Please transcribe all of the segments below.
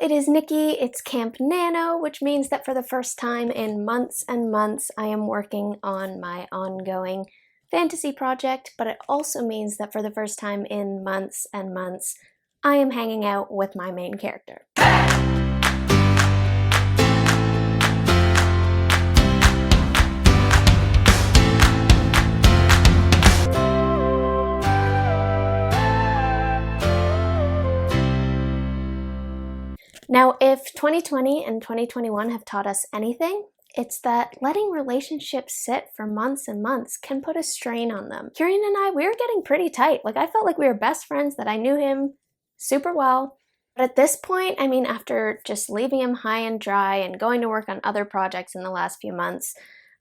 it is Nikki, it's Camp Nano, which means that for the first time in months and months, I am working on my ongoing fantasy project, but it also means that for the first time in months and months, I am hanging out with my main character. Now, if 2020 and 2021 have taught us anything, it's that letting relationships sit for months and months can put a strain on them. Kieran and I, we were getting pretty tight. Like, I felt like we were best friends, that I knew him super well. But at this point, I mean, after just leaving him high and dry and going to work on other projects in the last few months,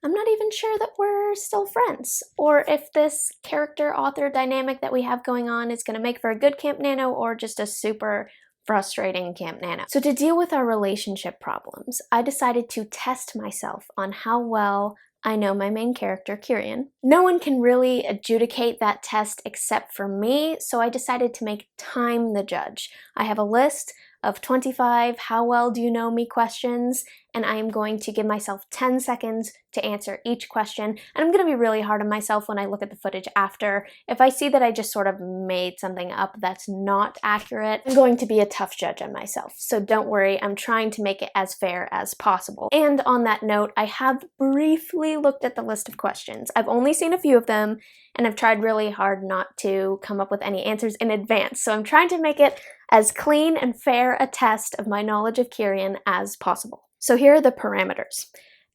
I'm not even sure that we're still friends, or if this character-author dynamic that we have going on is going to make for a good Camp Nano or just a super frustrating Camp Nano. So to deal with our relationship problems, I decided to test myself on how well I know my main character, Kieran. No one can really adjudicate that test except for me, so I decided to make time the judge. I have a list of 25 how well do you know me questions, and I am going to give myself 10 seconds to answer each question. And I'm going to be really hard on myself when I look at the footage after. If I see that I just sort of made something up that's not accurate, I'm going to be a tough judge on myself. So don't worry, I'm trying to make it as fair as possible. And on that note, I have briefly looked at the list of questions. I've only seen a few of them, and I've tried really hard not to come up with any answers in advance. So I'm trying to make it as clean and fair a test of my knowledge of Kieran as possible. So here are the parameters.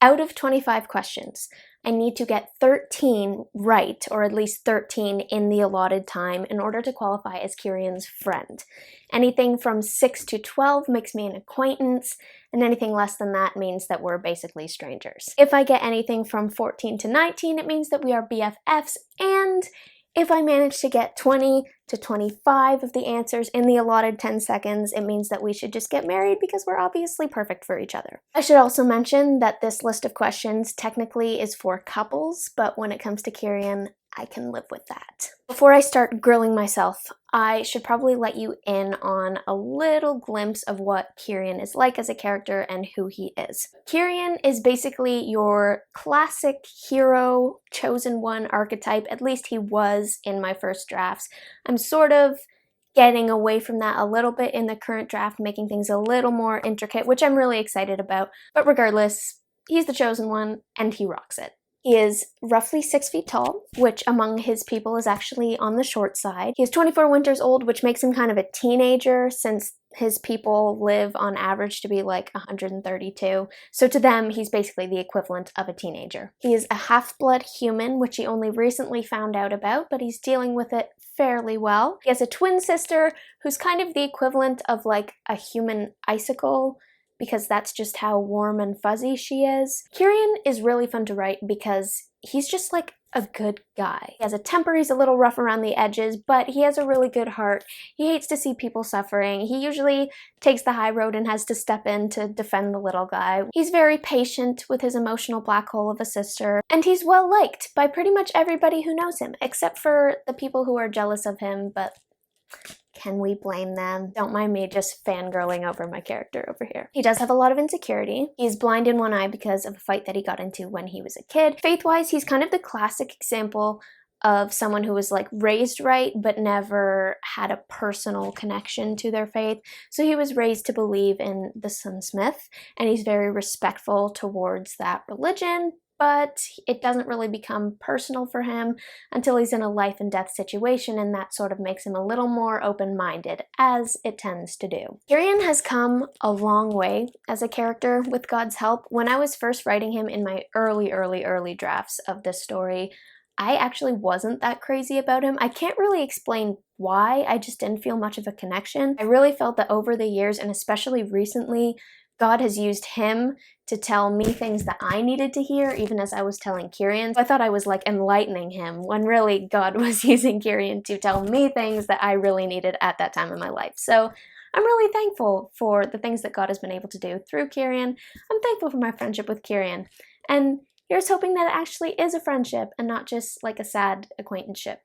Out of 25 questions, I need to get 13 right, or at least 13 in the allotted time, in order to qualify as Kieran's friend. Anything from 6 to 12 makes me an acquaintance, and anything less than that means that we're basically strangers. If I get anything from 14 to 19, it means that we are BFFs, and if I manage to get 20 to 25 of the answers in the allotted 10 seconds, it means that we should just get married because we're obviously perfect for each other. I should also mention that this list of questions technically is for couples, but when it comes to Kieran, I can live with that. Before I start grilling myself, I should probably let you in on a little glimpse of what Kieran is like as a character and who he is. Kieran is basically your classic hero, chosen one archetype, at least he was in my first drafts. I'm sort of getting away from that a little bit in the current draft, making things a little more intricate, which I'm really excited about. But regardless, he's the chosen one and he rocks it. He is roughly 6 feet tall, which among his people is actually on the short side. He is 24 winters old, which makes him kind of a teenager since his people live on average to be like 132. So to them, he's basically the equivalent of a teenager. He is a half-blood human, which he only recently found out about, but he's dealing with it fairly well. He has a twin sister who's kind of the equivalent of like a human icicle, because that's just how warm and fuzzy she is. Kieran is really fun to write because he's just like a good guy. He has a temper, he's a little rough around the edges, but he has a really good heart. He hates to see people suffering. He usually takes the high road and has to step in to defend the little guy. He's very patient with his emotional black hole of a sister, and he's well liked by pretty much everybody who knows him, except for the people who are jealous of him, but can we blame them? Don't mind me just fangirling over my character over here. He does have a lot of insecurity. He's blind in one eye because of a fight that he got into when he was a kid. Faith-wise, he's kind of the classic example of someone who was like raised right but never had a personal connection to their faith. So he was raised to believe in the Sun Smith, and he's very respectful towards that religion, but it doesn't really become personal for him until he's in a life and death situation, and that sort of makes him a little more open-minded, as it tends to do. Kieran has come a long way as a character with God's help. When I was first writing him in my early drafts of this story, I actually wasn't that crazy about him. I can't really explain why, I just didn't feel much of a connection. I really felt that over the years, and especially recently, God has used him to tell me things that I needed to hear, even as I was telling Kieran. I thought I was like enlightening him, when really God was using Kieran to tell me things that I really needed at that time in my life. So I'm really thankful for the things that God has been able to do through Kieran. I'm thankful for my friendship with Kieran. And here's hoping that it actually is a friendship and not just like a sad acquaintanceship.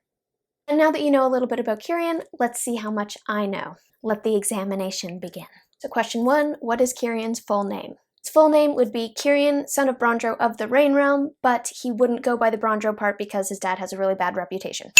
And now that you know a little bit about Kieran, let's see how much I know. Let the examination begin. So question 1, what is Kirian's full name? His full name would be Kirian, son of Brondro of the Rain Realm, but he wouldn't go by the Brondro part because his dad has a really bad reputation.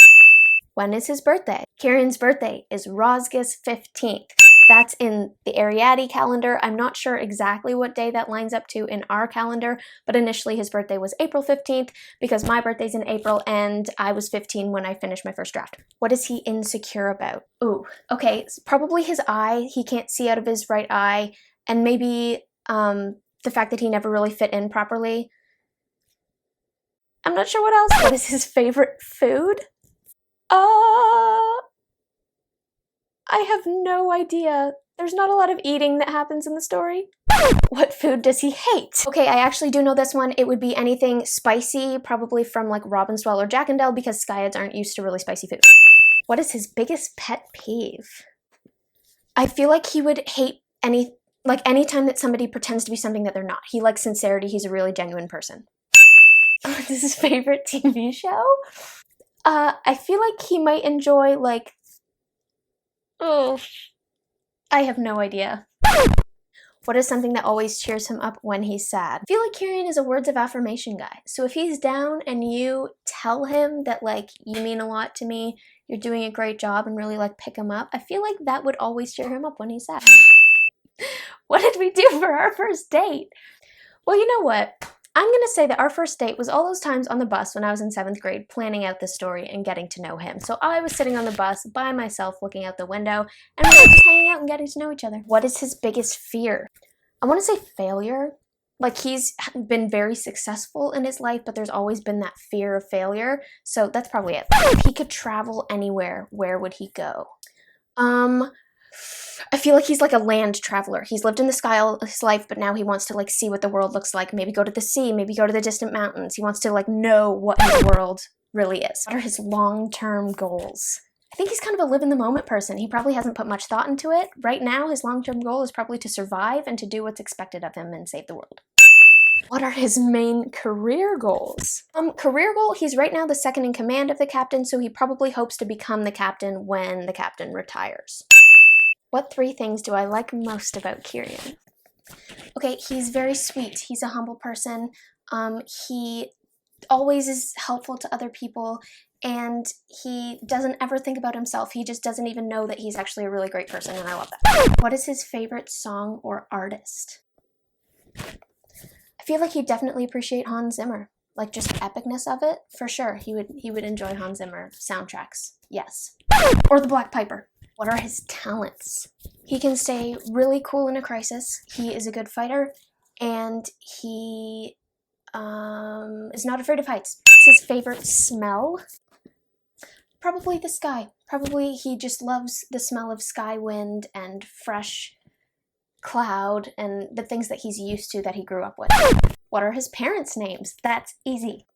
When is his birthday? Kirian's birthday is Rosgus 15th. That's in the Ariadne calendar. I'm not sure exactly what day that lines up to in our calendar, but initially his birthday was April 15th because my birthday's in April and I was 15 when I finished my first draft. What is he insecure about? Ooh, okay, probably his eye. He can't see out of his right eye, and maybe the fact that he never really fit in properly. I'm not sure what else. What is his favorite food? I have no idea. There's not a lot of eating that happens in the story. What food does he hate? Okay, I actually do know this one. It would be anything spicy, probably from like Robbinswell or Jackendale, because Skyads aren't used to really spicy food. What is his biggest pet peeve? I feel like he would hate anytime that somebody pretends to be something that they're not. He likes sincerity. He's a really genuine person. What is his favorite TV show? I feel like he might enjoy oh, I have no idea. What is something that always cheers him up when he's sad? I feel like Kirian is a words of affirmation guy. So if he's down and you tell him that you mean a lot to me, you're doing a great job, and really pick him up, I feel like that would always cheer him up when he's sad. What did we do for our first date? Well, you know what? I'm going to say that our first date was all those times on the bus when I was in 7th grade planning out this story and getting to know him. So I was sitting on the bus by myself looking out the window and we were just hanging out and getting to know each other. What is his biggest fear? I want to say failure. He's been very successful in his life, but there's always been that fear of failure. So that's probably it. If he could travel anywhere, where would he go? I feel like he's a land traveler. He's lived in the sky all his life, but now he wants to see what the world looks like. Maybe go to the sea, maybe go to the distant mountains. He wants to know what his world really is. What are his long-term goals? I think he's kind of a live-in-the-moment person. He probably hasn't put much thought into it. Right now, his long-term goal is probably to survive and to do what's expected of him and save the world. What are his main career goals? Career goal, he's right now the second in command of the captain, so he probably hopes to become the captain when the captain retires. What 3 things do I like most about Kirian? Okay, he's very sweet. He's a humble person. He always is helpful to other people, and he doesn't ever think about himself. He just doesn't even know that he's actually a really great person, and I love that. What is his favorite song or artist? I feel like he'd definitely appreciate Hans Zimmer. Just epicness of it, for sure. He would enjoy Hans Zimmer soundtracks. Yes. Or the Black Piper. What are his talents? He can stay really cool in a crisis. He is a good fighter, and he is not afraid of heights. What's his favorite smell? Probably the sky. Probably he just loves the smell of sky wind and fresh cloud and the things that he's used to that he grew up with. What are his parents' names? That's easy.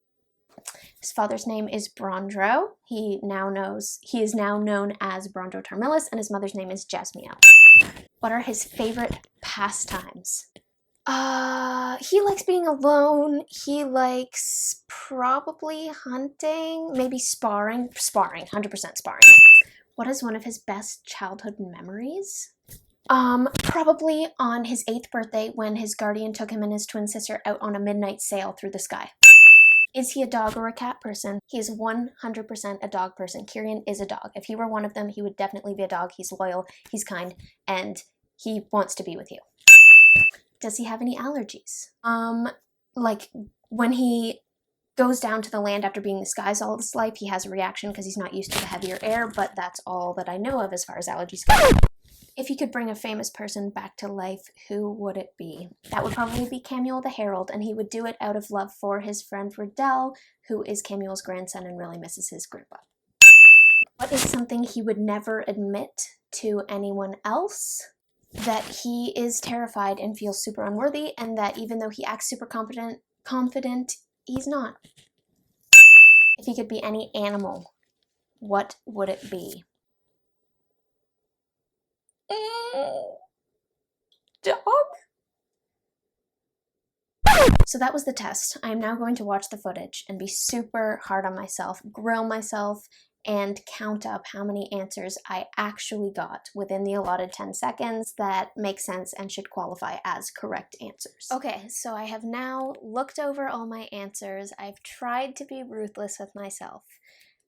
His father's name is Brondro. He is now known as Brondro Tarmillis, and his mother's name is Jasmiel. What are his favorite pastimes? He likes being alone. He likes probably hunting, maybe sparring. 100% sparring. What is one of his best childhood memories? Probably on his 8th birthday when his guardian took him and his twin sister out on a midnight sail through the sky. Is he a dog or a cat person? He is 100% a dog person. Kirian is a dog. If he were one of them, he would definitely be a dog. He's loyal, he's kind, and he wants to be with you. Does he have any allergies? When he goes down to the land after being in the skies all his life, he has a reaction because he's not used to the heavier air, but that's all that I know of as far as allergies go. If you could bring a famous person back to life, who would it be? That would probably be Camuel the Herald, and he would do it out of love for his friend Riddell, who is Camuel's grandson and really misses his grandpa. What is something he would never admit to anyone else? That he is terrified and feels super unworthy, and that even though he acts super confident, he's not. If he could be any animal, what would it be? Dog? So that was the test. I am now going to watch the footage and be super hard on myself, grill myself, and count up how many answers I actually got within the allotted 10 seconds that make sense and should qualify as correct answers. Okay, so I have now looked over all my answers. I've tried to be ruthless with myself,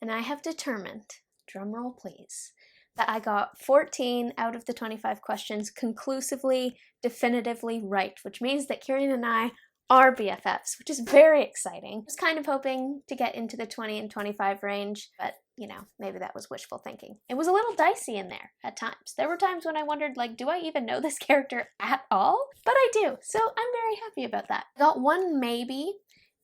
and I have determined, drumroll please, that I got 14 out of the 25 questions conclusively, definitively right, which means that Kieran and I are BFFs, which is very exciting. I was kind of hoping to get into the 20 and 25 range, but you know, maybe that was wishful thinking. It was a little dicey in there at times. There were times when I wondered, like, do I even know this character at all? But I do, so I'm very happy about that. I got one maybe,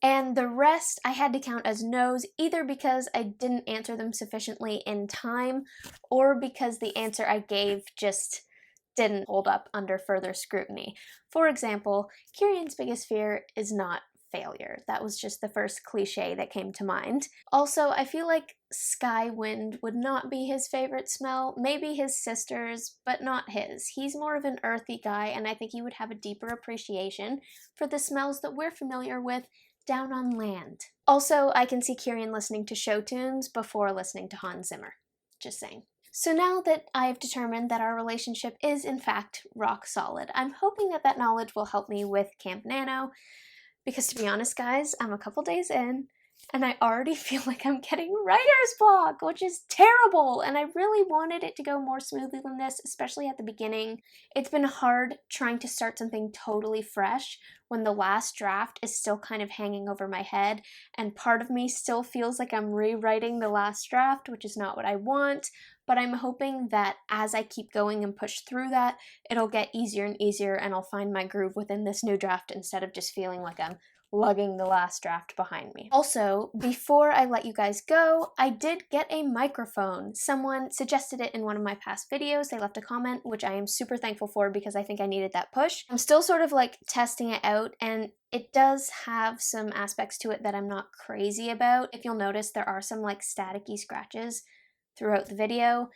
and the rest I had to count as no's, either because I didn't answer them sufficiently in time, or because the answer I gave just didn't hold up under further scrutiny. For example, Kieran's biggest fear is not failure. That was just the first cliche that came to mind. Also, I feel like sky wind would not be his favorite smell. Maybe his sister's, but not his. He's more of an earthy guy, and I think he would have a deeper appreciation for the smells that we're familiar with down on land. Also, I can see Kieran listening to show tunes before listening to Hans Zimmer. Just saying. So now that I've determined that our relationship is in fact rock solid, I'm hoping that that knowledge will help me with Camp Nano, because to be honest guys, I'm a couple days in and I already feel like I'm getting writer's block, which is terrible, and I really wanted it to go more smoothly than this, especially at the beginning. It's been hard trying to start something totally fresh when the last draft is still kind of hanging over my head, and part of me still feels like I'm rewriting the last draft, which is not what I want, but I'm hoping that as I keep going and push through that, it'll get easier and easier and I'll find my groove within this new draft instead of just feeling like I'm lugging the last draft behind me. Also, before I let you guys go, I did get a microphone. Someone suggested it in one of my past videos. They left a comment, which I am super thankful for because I think I needed that push. I'm still sort of like testing it out, and it does have some aspects to it that I'm not crazy about. If you'll notice, there are some like staticky scratches throughout the video,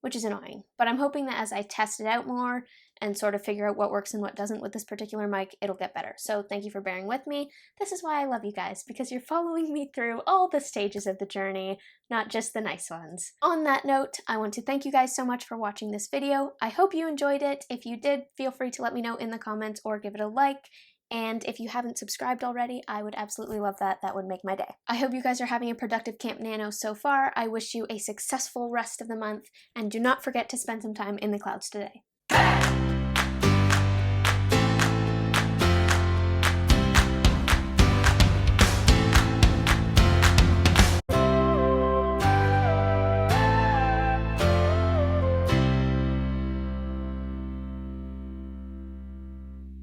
which is annoying. But I'm hoping that as I test it out more and sort of figure out what works and what doesn't with this particular mic, it'll get better. So thank you for bearing with me. This is why I love you guys, because you're following me through all the stages of the journey, not just the nice ones. On that note, I want to thank you guys so much for watching this video. I hope you enjoyed it. If you did, feel free to let me know in the comments or give it a like. And if you haven't subscribed already, I would absolutely love that. That would make my day. I hope you guys are having a productive Camp Nano so far. I wish you a successful rest of the month, and do not forget to spend some time in the clouds today.